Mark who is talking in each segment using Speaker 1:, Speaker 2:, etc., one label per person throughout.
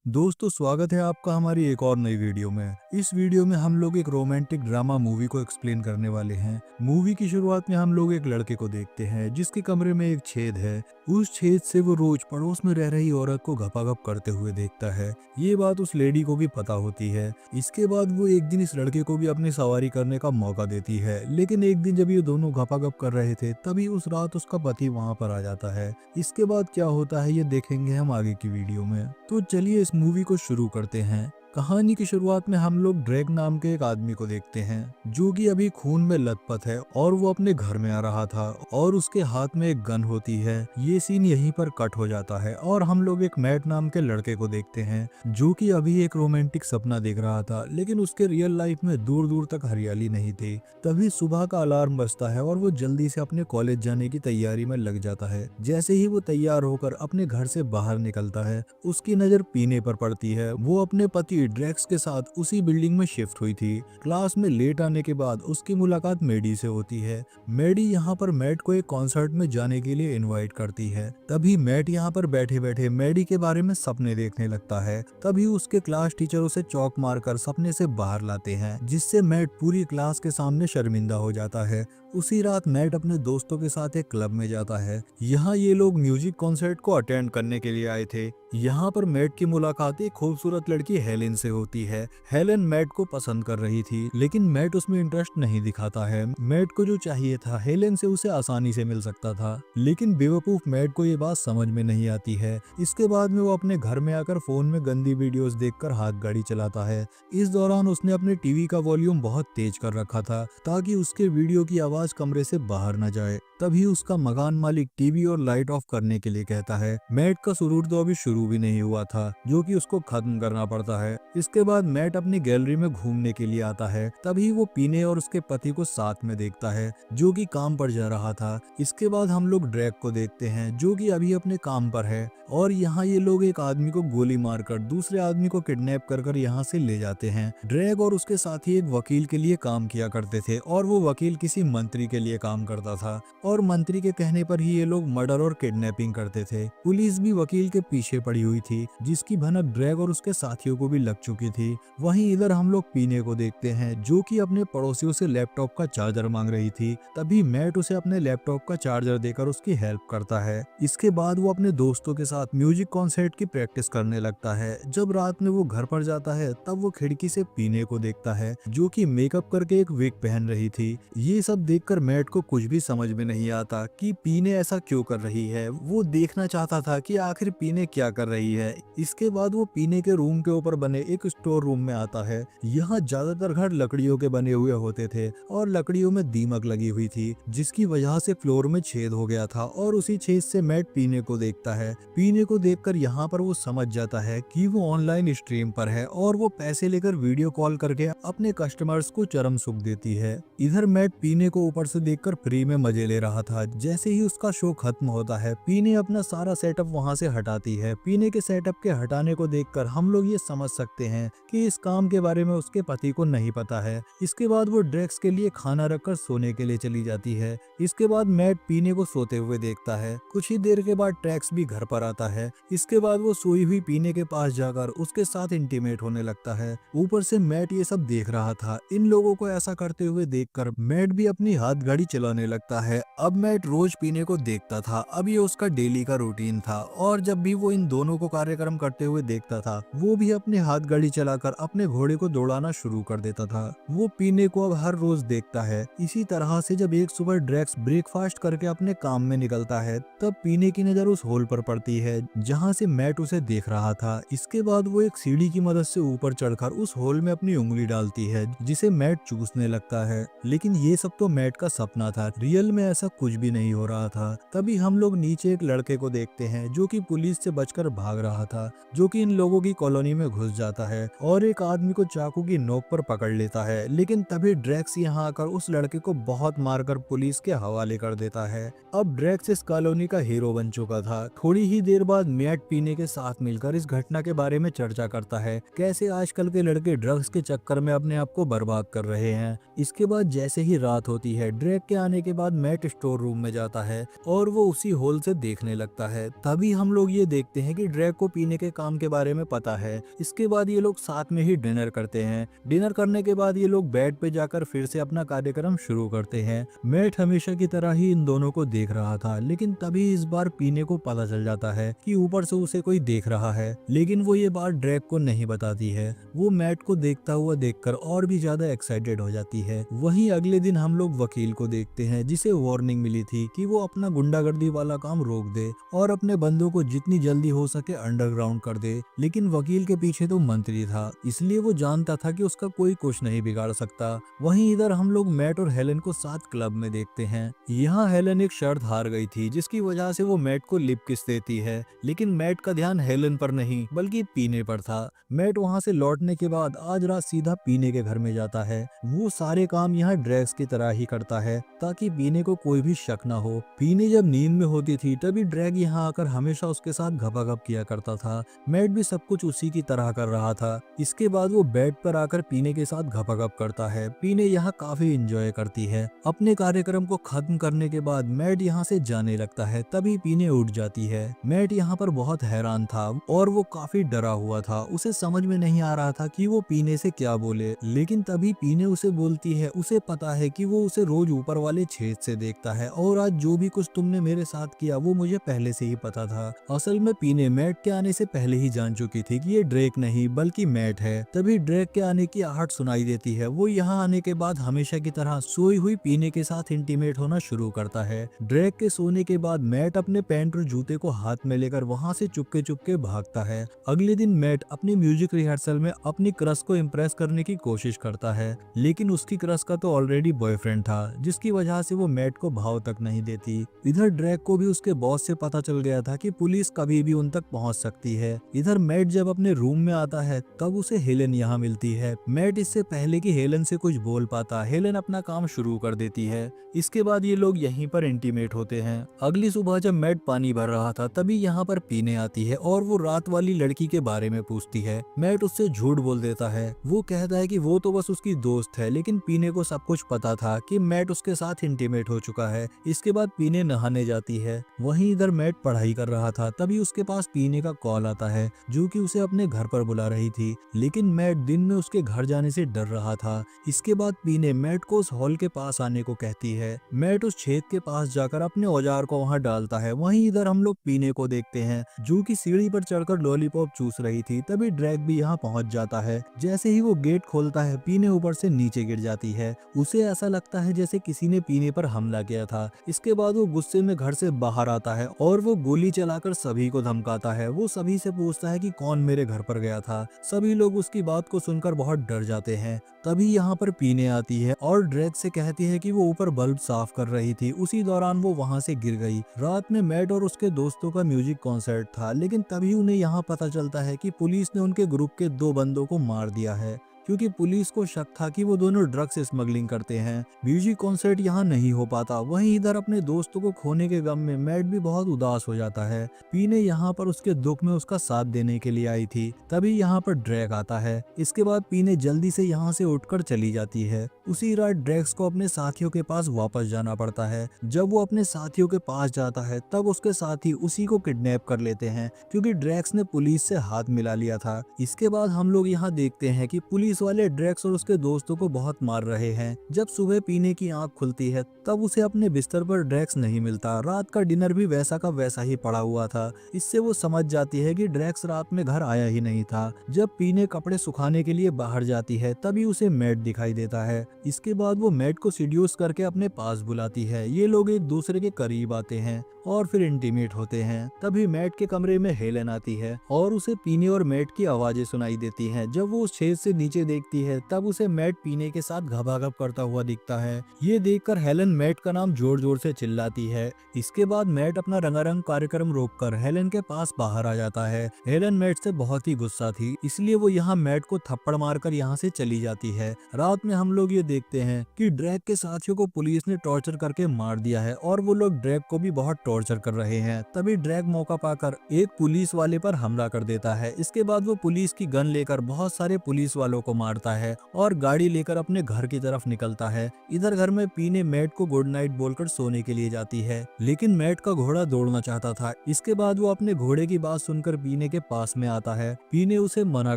Speaker 1: दोस्तों स्वागत है आपका हमारी एक और नई वीडियो में। इस वीडियो में हम लोग एक रोमांटिक ड्रामा मूवी को एक्सप्लेन करने वाले हैं। मूवी की शुरुआत में हम लोग एक लड़के को देखते हैं जिसके कमरे में एक छेद है। उस छेद से वो रोज पड़ोस में रह रही औरत को घपाघप करते हुए देखता है। ये बात उस लेडी को भी पता होती है। इसके बाद वो एक दिन इस लड़के को भी अपनी सवारी करने का मौका देती है, लेकिन एक दिन जब ये दोनों घपाघप कर रहे थे तभी उस रात उसका पति वहाँ पर आ जाता है। इसके बाद क्या होता है ये देखेंगे हम आगे की वीडियो में। तो चलिए इस मूवी को शुरू करते हैं। कहानी की शुरुआत में हम लोग ड्रैग नाम के एक आदमी को देखते हैं जो कि अभी खून में लथपथ है और वो अपने घर में आ रहा था और उसके हाथ में एक गन होती है। ये सीन यहीं पर कट हो जाता है और हम लोग एक मैट नाम के लड़के को देखते हैं जो कि अभी एक रोमांटिक सपना देख रहा था, लेकिन उसके रियल लाइफ में दूर दूर तक हरियाली नहीं थी। तभी सुबह का अलार्म बजता है और वो जल्दी से अपने कॉलेज जाने की तैयारी में लग जाता है। जैसे ही वो तैयार होकर अपने घर से बाहर निकलता है उसकी नजर पीने पर पड़ती है। वो अपने पति ड्रैक्स के साथ उसी बिल्डिंग में शिफ्ट हुई थी। क्लास में लेट आने के बाद उसकी मुलाकात मैडी से होती है। मैडी यहाँ पर मैट को एक कॉन्सर्ट में जाने के लिए इनवाइट करती है। तभी मैट यहाँ पर बैठे बैठे मैडी के बारे में सपने देखने लगता है। तभी उसके क्लास टीचर उसे चौक मारकर सपने से बाहर लाते हैं, जिससे मैट पूरी क्लास के सामने शर्मिंदा हो जाता है। उसी रात मैट अपने दोस्तों के साथ एक क्लब में जाता है। यहाँ ये लोग म्यूजिक कॉन्सर्ट को अटेंड करने के लिए आए थे। यहाँ पर मैट की मुलाकात एक खूबसूरत लड़की हेलेन से होती है। हेलेन मैट को पसंद कर रही थी, लेकिन मैट उसमें इंटरेस्ट नहीं दिखाता है। मैट को जो चाहिए था हेलेन से उसे आसानी से मिल सकता था, लेकिन बेवकूफ मैट को ये बात समझ में नहीं आती है। इसके बाद में वो अपने घर में आकर फोन में गंदी वीडियोस देखकर हाथ गाड़ी चलाता है। इस दौरान उसने अपने टीवी का वॉल्यूम बहुत तेज कर रखा था ताकि उसके वीडियो की आवाज कमरे से बाहर न जाए। तभी उसका मकान मालिक टीवी और लाइट ऑफ करने के लिए कहता है। मैट का सुरूर तो अभी शुरू भी नहीं हुआ था, जो कि उसको खत्म करना पड़ता है। इसके बाद मैट अपनी गैलरी में घूमने के लिए आता है। तभी वो पीने और उसके पति को साथ में देखता है, जो कि काम पर जा रहा था। इसके बाद हम लोग ड्रैग को देखते हैं जो कि अभी अपने काम पर है और यहाँ ये लोग एक आदमी को गोली मारकर दूसरे आदमी को किडनैप कर यहाँ से ले जाते हैं। ड्रैग और उसके साथी एक वकील के लिए काम किया करते थे और वो वकील किसी मंत्री के लिए काम करता था और मंत्री के कहने पर ही ये लोग मर्डर और किडनैपिंग करते थे। पुलिस भी वकील के पीछे पड़ी हुई थी, जिसकी भनक ड्रैग और उसके साथियों को भी लग चुकी थी। वहीं इधर हम लोग पीने को देखते हैं जो कि अपने पड़ोसियों से लैपटॉप का चार्जर मांग रही थी। तभी मैट उसे अपने लैपटॉप का चार्जर देकर उसकी हेल्प करता है। इसके बाद वो अपने दोस्तों के साथ म्यूजिक कॉन्सर्ट की प्रैक्टिस करने लगता है। जब रात में वो घर पर जाता है तब वो खिड़की से पीने को देखता है जो कि मेकअप करके एक विग पहन रही थी। ये सब देखकर मैट को कुछ भी समझ में नहीं आता कि पीने ऐसा क्यों कर रही है। वो देखना चाहता था कि आखिर पीने क्या कर रही है। इसके बाद वो पीने के रूम के ऊपर बने एक स्टोर रूम में आता है। यहाँ ज्यादातर घर लकड़ियों के बने हुए होते थे और लकड़ियों में दीमक लगी हुई थी, जिसकी वजह से फ्लोर में छेद हो गया था और उसी छेद से मैट पीने को देखता है। पीने को देखकर यहाँ पर वो समझ जाता है कि वो ऑनलाइन स्ट्रीम पर है और वो पैसे लेकर वीडियो कॉल करके अपने कस्टमर्स को चरम सुख देती है। इधर मैट पीने को ऊपर से देखकर फ्री में मजे ले रहा था। जैसे ही उसका शो खत्म होता है पीने अपना सारा सेटअप वहां से हटाती है। पीने के सेटअप के हटाने को देखकर हम लोग ये समझ सकते हैं कि इस काम के बारे में उसके पति को नहीं पता है। इसके बाद वो ड्रैक्स के लिए खाना रखकर सोने के लिए चली जाती है। इसके बाद मैट पीने को सोते हुए देखता है। कुछ ही देर के बाद ट्रैक्स भी घर पर आता है। इसके बाद वो सोई हुई पीने के पास जाकर उसके साथ इंटीमेट होने लगता है। ऊपर से मैट ये सब देख रहा था। इन लोगों को ऐसा करते हुए देखकर मैट भी अपनी हाथ गाड़ी चलाने लगता है। अब मैट रोज पीने को देखता था। अब ये उसका डेली का रूटीन था और जब भी वो इन दोनों को कार्यक्रम करते हुए देखता था वो भी अपने हाथ गाड़ी चलाकर अपने घोड़े को दौड़ाना शुरू कर देता था। वो पीने को अब हर रोज देखता है। इसी तरह से जब एक सुबह ड्रैक्स ब्रेकफास्ट करके अपने काम में निकलता है तब पीने की नजर उस होल पर पड़ती है जहाँ से मैट उसे देख रहा था। इसके बाद वो एक सीढ़ी की मदद से ऊपर चढ़कर उस होल में अपनी उंगली डालती है जिसे मैट चूसने लगता है। लेकिन ये सब तो मैट का सपना था, रियल में ऐसा कुछ भी नहीं हो रहा था। तभी हम लोग नीचे एक लड़के को देखते हैं जो कि पुलिस से बचकर भाग रहा था, जो कि इन लोगों की कॉलोनी में घुस जाता है और एक आदमी को चाकू की नोक पर पकड़ लेता है। लेकिन तभी ड्रैक्स यहाँ आकर उस लड़के को बहुत मारकर पुलिस के हवाले कर देता है। अब ड्रैक्स इस कॉलोनी का हीरो बन चुका था। थोड़ी ही देर बाद मैट पीने के साथ मिलकर इस घटना के बारे में चर्चा करता है, कैसे आजकल के लड़के ड्रग्स के चक्कर में अपने आप को बर्बाद कर रहे हैं। इसके बाद जैसे ही रात होती है। ड्रैक के आने के बाद मैट स्टोर रूम में जाता है और वो उसी होल से देखने लगता है। तभी हम लोग ये देखते हैं कि ड्रैक को पीने के काम के बारे में पता है। इसके बाद ये लोग साथ में ही डिनर करते हैं। डिनर करने के बाद ये लोग बेड पे जाकर फिर से अपना कार्यक्रम शुरू करते हैं। मैट हमेशा की तरह ही इन दोनों को देख रहा था, लेकिन तभी इस बार पीने को पता चल जाता है कि ऊपर से उसे कोई देख रहा है, लेकिन वो ये बात ड्रैक को नहीं बताती है। वो मैट को देखता हुआ देखकर और भी ज्यादा एक्साइटेड हो जाती है। वहीं अगले दिन हम लोग वकील को देखते हैं, जिसे वार्निंग मिली थी कि वो अपना गुंडागर्दी वाला काम रोक दे और अपने बंदों को जितनी जल्दी हो सके अंडरग्राउंड कर दे। लेकिन वकील के पीछे तो मंत्री था, इसलिए वो जानता था कि उसका कोई कुछ नहीं बिगाड़ सकता। वहीं इधर हम लोग मैट और हेलन को साथ क्लब में देखते हैं। यहाँ हेलन एक शर्त हार गई थी, जिसकी वजह से वो मैट को लिप किस देती है, लेकिन मैट का ध्यान हेलन पर नहीं बल्कि पीने पर था। मैट वहाँ से लौटने के बाद आज रात सीधा पीने के घर में जाता है। वो सारे काम यहाँ ड्रैक्स की तरह ही करता है ताकि पीने को कोई भी शक न हो। पीने जब नींद में होती थी तभी ड्रैग यहाँ आकर हमेशा उसके साथ घपाघप किया करता था। मैट भी सब कुछ उसी की तरह कर रहा था। इसके बाद वो बेड पर आकर पीने के साथ घपाघप करता है। पीने यहाँ काफी एंजॉय करती है। अपने कार्यक्रम को खत्म करने के बाद मैट यहाँ से जाने लगता है, तभी पीने उठ जाती है। मैट यहाँ पर बहुत हैरान था और वो काफी डरा हुआ था। उसे समझ में नहीं आ रहा था कि वो पीने से क्या बोले, लेकिन तभी पीने उसे बोलती है उसे पता है कि वो उसे रोज ऊपर वाले छेद से देखता है और आज जो भी कुछ तुमने मेरे साथ किया वो मुझे पहले से ही पता था। असल में पीने मैट के आने से पहले ही जान चुकी थी कि ये ड्रेक नहीं बल्कि मैट है। तभी ड्रेक के आने की आहट सुनाई देती है। वो यहाँ आने के बाद हमेशा की तरह सोई हुई पीने के साथ इंटीमेट होना शुरू करता है। ड्रेक के सोने के बाद मैट अपने पैंट और जूते को हाथ में लेकर वहाँ से चुपके चुपके भागता है। अगले दिन मैट अपनी म्यूजिक रिहर्सल में अपनी क्रश को इम्प्रेस करने की कोशिश करता है, लेकिन उसकी क्रश का तो ऑलरेडी बॉयफ्रेंड था, जिसकी वजह से वो मैट को भाव तक नहीं देती। इधर ड्रैक को भी उसके बॉस से पता चल गया था कि पुलिस कभी भी उन तक पहुंच सकती है। इधर मैट जब अपने रूम में आता है तब उसे हेलन यहाँ मिलती है। मैट इससे पहले कि हेलन से कुछ बोल पाता, हेलन अपना काम शुरू कर देती है। इसके बाद ये लोग यहीं पर इंटीमेट होते हैं। अगली सुबह जब मैट पानी भर रहा था तभी यहाँ पर पीने आती है और वो रात वाली लड़की के बारे में पूछती है। मैट उससे झूठ बोल देता है। वो कहता है कि वो तो बस उसकी दोस्त है, लेकिन पीने को सब कुछ पता था कि मैट उसके साथ इंटीमेट हो चुका है। इसके बाद पीने नहाने जाती है। वहीं इधर मैट पढ़ाई कर रहा था, तभी उसके पास पीने का कॉल आता है जो कि उसे अपने घर पर बुला रही थी, लेकिन मैट दिन में उसके घर जाने से डर रहा था। इसके बाद पीने मैट को उस हॉल के पास आने को कहती है। मैट उस छेद के पास जाकर अपने औजार को वहां डालता है। वहीं इधर हम लोग पीने को देखते हैं जो कि सीढ़ी पर चढ़कर लॉलीपॉप चूस रही थी। तभी ड्रैग भी यहाँ पहुंच जाता है। जैसे ही वो गेट खोलता है पीने ऊपर से नीचे गिर जाती है। उसे ऐसा लगता है जैसे किसी ने पीने पर हमला किया था। इसके बाद वो गुस्से में घर से बाहर आता है और वो गोली चलाकर सभी को धमकाता है। वो सभी से पूछता है कि कौन मेरे घर पर गया था। सभी लोग उसकी बात को सुनकर बहुत डर जाते हैं। तभी यहाँ पर पीने आती है और ड्रैग से कहती है कि वो ऊपर बल्ब साफ कर रही थी। उसी दौरान वो वहाँ से गिर गई। रात में मैट और उसके दोस्तों का म्यूजिक कॉन्सर्ट था, लेकिन तभी उन्हें यहाँ पता चलता है कि पुलिस ने उनके ग्रुप के 2 बंदों को मार दिया है, क्योंकि पुलिस को शक था कि वो दोनों ड्रग्स स्मगलिंग करते हैं। म्यूजिक कॉन्सर्ट यहाँ नहीं हो पाता। वहीं इधर अपने दोस्तों को खोने के गम में मैट भी बहुत उदास हो जाता है। पीने यहाँ पर उसके दुख में उसका साथ देने के लिए आई थी। तभी यहाँ पर ड्रैग आता है। इसके बाद पीने जल्दी से यहाँ से उठकर चली जाती है। उसी रात ड्रैग्स को अपने साथियों के पास वापस जाना पड़ता है। जब वो अपने साथियों के पास जाता है तब उसके साथी उसी को किडनैप कर लेते हैं, क्योंकि ड्रैग्स ने पुलिस से हाथ मिला लिया था। इसके बाद हम लोग यहाँ देखते हैं कि पुलिस वाले ड्रैक्स और उसके दोस्तों को बहुत मार रहे हैं। जब सुबह पीने की आंख खुलती है तब उसे अपने बिस्तर पर ड्रैक्स नहीं मिलता। रात का डिनर भी वैसा का वैसा ही पड़ा हुआ था। इससे वो समझ जाती है कि ड्रैक्स रात में घर आया ही नहीं था। जब पीने कपड़े सुखाने के लिए बाहर जाती है तभी उसे मैट दिखाई देता है। इसके बाद वो मैट को सीड्यूस करके अपने पास बुलाती है। ये लोग एक दूसरे के करीब आते हैं और फिर इंटीमेट होते हैं। तभी मैट के कमरे में हेलन आती है और उसे पीने और मैट की आवाजें सुनाई देती हैं। जब वो उस छेद से नीचे देखती है तब उसे मैट पीने के साथ घबाघब करता हुआ दिखता है। ये देखकर हेलन मैट का नाम जोर जोर से चिल्लाती है। इसके बाद मैट अपना रंगारंग कार्यक्रम रोककर हेलन के पास बाहर आ जाता है। हेलन मैट से बहुत ही गुस्सा थी, इसलिए वो यहाँ मैट को थप्पड़ मारकर यहाँ से चली जाती है। रात में हम लोग ये देखते हैं कि ड्रैक के साथियों को पुलिस ने टॉर्चर करके मार दिया है और वो लोग ड्रैक को भी बहुत टॉर्चर कर रहे हैं। तभी ड्रैक मौका पाकर एक पुलिस वाले पर हमला कर देता है। इसके बाद वो पुलिस की गन लेकर बहुत सारे पुलिस वालों को मारता है और गाड़ी लेकर अपने घर की तरफ निकलता है। इधर घर में पीने मैट को गुड नाइट बोलकर सोने के लिए जाती है, लेकिन मैट का घोड़ा दौड़ना चाहता था। इसके बाद वो अपने घोड़े की बात सुनकर पीने के पास में आता है। पीने उसे मना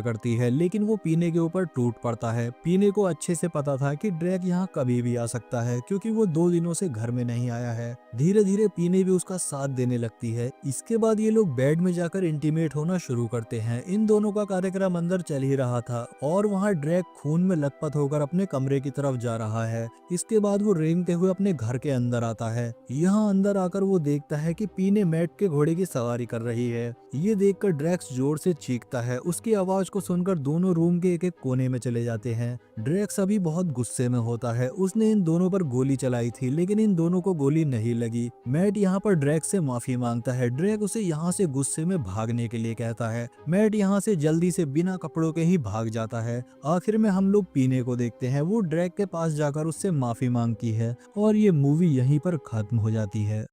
Speaker 1: करती है, लेकिन वो पीने के ऊपर टूट पड़ता है। पीने को अच्छे से पता था कि ड्रैक यहाँ कभी भी आ सकता है, क्योंकि वो 2 दिनों से घर में नहीं आया है। धीरे धीरे पीने भी उसका साथ देने लगती है। इसके बाद ये लोग बेड में जाकर इंटीमेट होना शुरू करते हैं। इन दोनों का कार्यक्रम अंदर चल ही रहा था और वहाँ ड्रैक खून में लथपथ होकर अपने कमरे की तरफ जा रहा है। इसके बाद वो रेंगते हुए अपने घर के अंदर आता है। यहाँ अंदर आकर वो देखता है कि पीने मैट के घोड़े की सवारी कर रही है। ये देखकर ड्रैक्स जोर से चीखता है। उसकी आवाज को सुनकर दोनों रूम के एक एक कोने में चले जाते हैं। ड्रैक्स अभी बहुत गुस्से में होता है। उसने इन दोनों पर गोली चलाई थी, लेकिन इन दोनों को गोली नहीं लगी। मैट यहाँ पर ड्रैक से माफी मांगता है। ड्रैक उसे यहाँ से गुस्से में भागने के लिए कहता है। मैट यहाँ से जल्दी से बिना कपड़ों के ही भाग जाता है। आखिर में हम लोग पीने को देखते हैं। वो ड्रैक के पास जाकर उससे माफी मांगती है और ये मूवी यहीं पर खत्म हो जाती है।